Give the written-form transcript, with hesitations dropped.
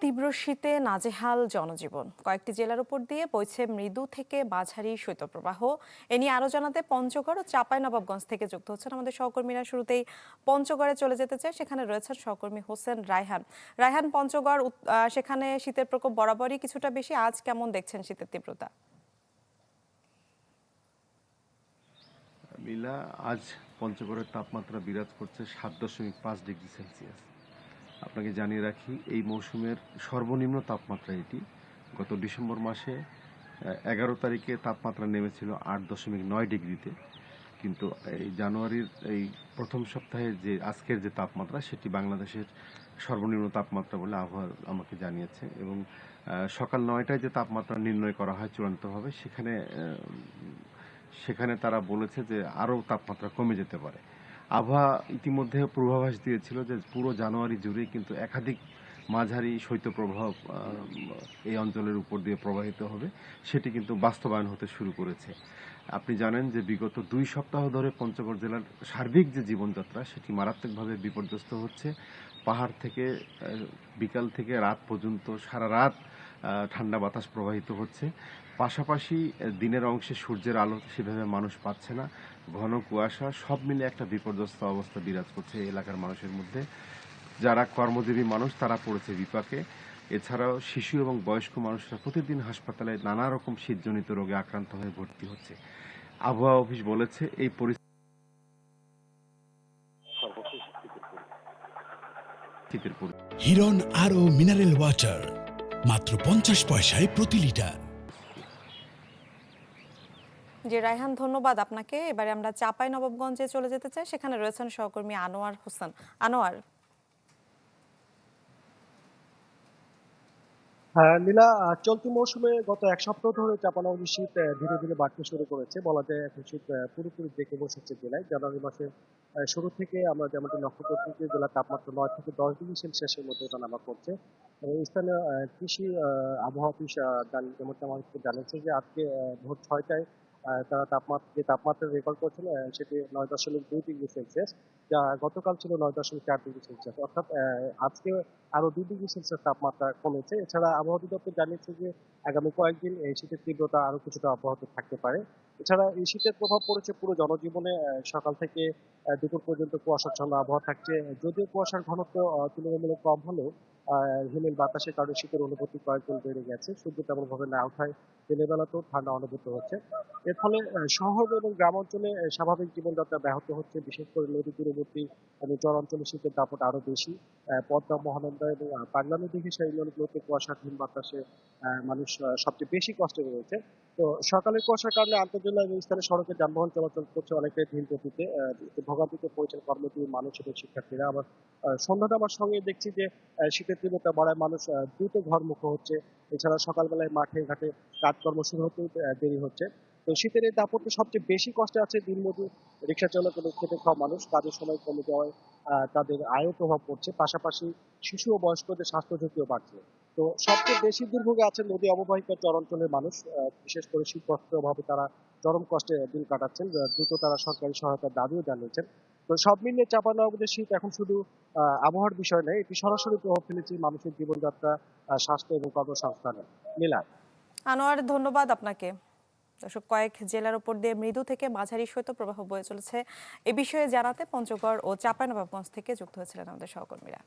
তীব্র শীতে নাজেহাল জনজীবন, কয়েকটি জেলার উপর দিয়ে বইছে মৃদু থেকে মাঝারি শৈত্যপ্রবাহ। এ নিয়ে আরো জানাতে পঞ্চগড় ও চাঁপাইনবাবগঞ্জ থেকে যুক্ত হচ্ছেন আমাদের সহকর্মীরা। শুরুতেই পঞ্চগড়ে চলে যেতে চাই, সেখানে রয়েছেন সহকর্মী হোসেন রায়হান। রায়হান, পঞ্চগড় সেখানে শীতের প্রকোপ বরাবরই কিছুটা বেশি, আজ কেমন দেখছেন শীতের তীব্রতা? লীলা, আজ পঞ্চগড়ের তাপমাত্রা বিরাজ করছে 7.5 ডিগ্রি সেলসিয়াস। আপনাকে জানিয়ে রাখি, এই মৌসুমের সর্বনিম্ন তাপমাত্রা এটি। গত ডিসেম্বর মাসে 11 তারিখে তাপমাত্রা নেমেছিল 8.9 ডিগ্রিতে, কিন্তু এই জানুয়ারির এই প্রথম সপ্তাহে যে আজকের যে তাপমাত্রা, সেটি বাংলাদেশের সর্বনিম্ন তাপমাত্রা বলে আবহাওয়া আমাকে জানিয়েছে। এবং সকাল 9টায় যে তাপমাত্রা নির্ণয় করা হয় চূড়ান্তভাবে, সেখানে তারা বলেছে যে আরও তাপমাত্রা কমে যেতে পারে। আবহাওয়া ইতিমধ্যে পূর্বাভাস দিয়েছিল যে পুরো জানুয়ারি জুড়েই কিন্তু একাধিক মাঝারি শৈত্যপ্রবাহ এই অঞ্চলের উপর দিয়ে প্রবাহিত হবে, সেটি কিন্তু বাস্তবায়ন হতে শুরু করেছে। আপনি জানেন যে বিগত 2 সপ্তাহ ধরে পঞ্চগড় জেলার সার্বিক যে জীবনযাত্রা, সেটি মারাত্মকভাবে বিপর্যস্ত হচ্ছে। পাহাড় থেকে বিকাল থেকে রাত পর্যন্ত সারা রাত ঠান্ডা বাতাস প্রবাহিত হচ্ছে। পাশাপাশি দিনের অংশে সূর্যের আলো সেভাবে মানুষ পাচ্ছে না, ঘন কুয়াশা, সব মিলে একটা বিপর্যস্ত অবস্থা বিরাজ করছে এলাকার মানুষের মধ্যে। যারা কর্মজীবী মানুষ, তারা পড়েছে বিপাকে। এছাড়াও শিশু এবং বয়স্ক মানুষরা প্রতিদিন হাসপাতালে নানা রকম শীতজনিত রোগে আক্রান্ত হয়ে ভর্তি হচ্ছে। আবহাওয়া অফিস বলেছে এই পরিস্থিতির হিরন আরও মিনারেল ওয়াটার মাত্র 50 পয়সায় প্রতি লিটার। জি রায়হান, ধন্যবাদ আপনাকে। এবারে আমরা চাঁপাইনবাবগঞ্জে চলে যেতে চাই, সেখানে রয়েছেন সহকর্মী আনোয়ার হোসেন। আনোয়ার। হ্যাঁ লীলা, চলতি মৌসুমে গত এক সপ্তাহ ধরে চাপানগঞ্জের শীত ধীরে ধীরে বাড়তে শুরু করেছে। বলা যায় এখন শীত পুরোপুরি দেখে বসেছে জেলায়। জানুয়ারি মাসের শুরু থেকে আমরা যেমনটি লক্ষ্য করছি যে জেলার তাপমাত্রা 9 থেকে 10 ডিগ্রি সেলসিয়াসের মধ্যে ওঠানামা করছে। এবং স্থানীয় কৃষি আবহাওয়া অফিস যেমনটা আমাদেরকে জানিয়েছে যে আজকে ভোর 6টায় তারা তাপমাত্রা রেকর্ড করছিল, সেটি 9.2 ডিগ্রি সেলসিয়াস, যা গতকাল ছিল 9.4 ডিগ্রি সেলসিয়াস। অর্থাৎ আজকে আরো 2 ডিগ্রি সেলসিয়াস তাপমাত্রা কমেছে। এছাড়া আবহাওয়া অধিদপ্তর জানিয়েছে যে আগামী কয়েকদিন এই শীতের তীব্রতা আরো কিছুটা অব্যাহত থাকতে পারে। এছাড়া এই শীতের প্রভাব পড়েছে পুরো জনজীবনে। সকাল থেকে দুপুর পর্যন্ত কুয়াশাচ্ছন্ন আবহাওয়া থাকছে। যদিও কুয়াশার ঘনত্ব তুলনামূলক কম হলেও হিমেল বাতাসের কারণে শীতের অনুভূতি কয়েক গুণ বেড়ে গেছে। সূর্য তেমন ভাবে না ওঠায় দিনের বেলাতেও ঠান্ডা অনুভূত হচ্ছে। এর ফলে শহর এবং গ্রাম অঞ্চলে স্বাভাবিক জীবনযাত্রা ব্যাহত হচ্ছে। বিশেষ করে নদী তীরবর্তী এবং চর অঞ্চলে শীতের দাপট আরো বেশি। পদ্মা, মহানন্দা এবং পাগলা নদী ঘেঁষা ইউনিয়নগুলোতে কুয়াশার হিম বাতাসে মানুষ সবচেয়ে বেশি কষ্টে রয়েছে। তো সকালের কুয়াশার কারণে আন্তঃজেলা এবং স্থানীয় সড়কে যানবাহন চলাচল করছে অনেকটাই ধীর গতিতে। ভোগান্তিতে পড়েছেন কর্মজীবী মানুষ এবং শিক্ষার্থীরা। আবার সন্ধ্যা নামার সঙ্গে দেখছি যে শীতের তীব্রতা বাড়ায় মানুষ দ্রুত ঘরমুখো হচ্ছে। এছাড়া সকালবেলায় মাঠে ঘাটে কাজকর্ম শুরু হতেও দেরি হচ্ছে। তো শীতের এই দাপটে সবচেয়ে বেশি কষ্টে আছে দিনমজুর, রিক্সা চালক এবং খেটে খাওয়া মানুষ। কাজের সময় কমে যাওয়ায় তাদের আয়ও প্রভাব পড়ছে। পাশাপাশি শিশু ও বয়স্কদের স্বাস্থ্য ঝুঁকিও বাড়ছে। তো সবচেয়ে বেশি দুর্ভোগে আছে নদী অববাহিকা চর অঞ্চলের মানুষ। বিশেষ করে শীত বস্ত্রের অভাবে তারা চরম কষ্টে দিন কাটাচ্ছেন। দ্রুত তারা সরকারি সহায়তার দাবিও জানিয়েছেন। তো সব মিলিয়ে চাঁপাইনবাবগঞ্জের শীত এখন শুধু আবহাওয়ার বিষয় নয়, এটি সরাসরি প্রভাব ফেলেছে মানুষের জীবনযাত্রা, স্বাস্থ্য এবং কর্মসংস্থানে। লীলা। আনোয়ার, ধন্যবাদ আপনাকে। দর্শক, কয়েক জেলার উপর দিয়ে মৃদু থেকে মাঝারি শৈত্যপ্রবাহ বয়ে চলেছে, এ বিষয়ে জানাতে পঞ্চগড় ও চাঁপাইনবাবগঞ্জ থেকে যুক্ত হয়েছিলেন আমাদের সহকর্মীরা।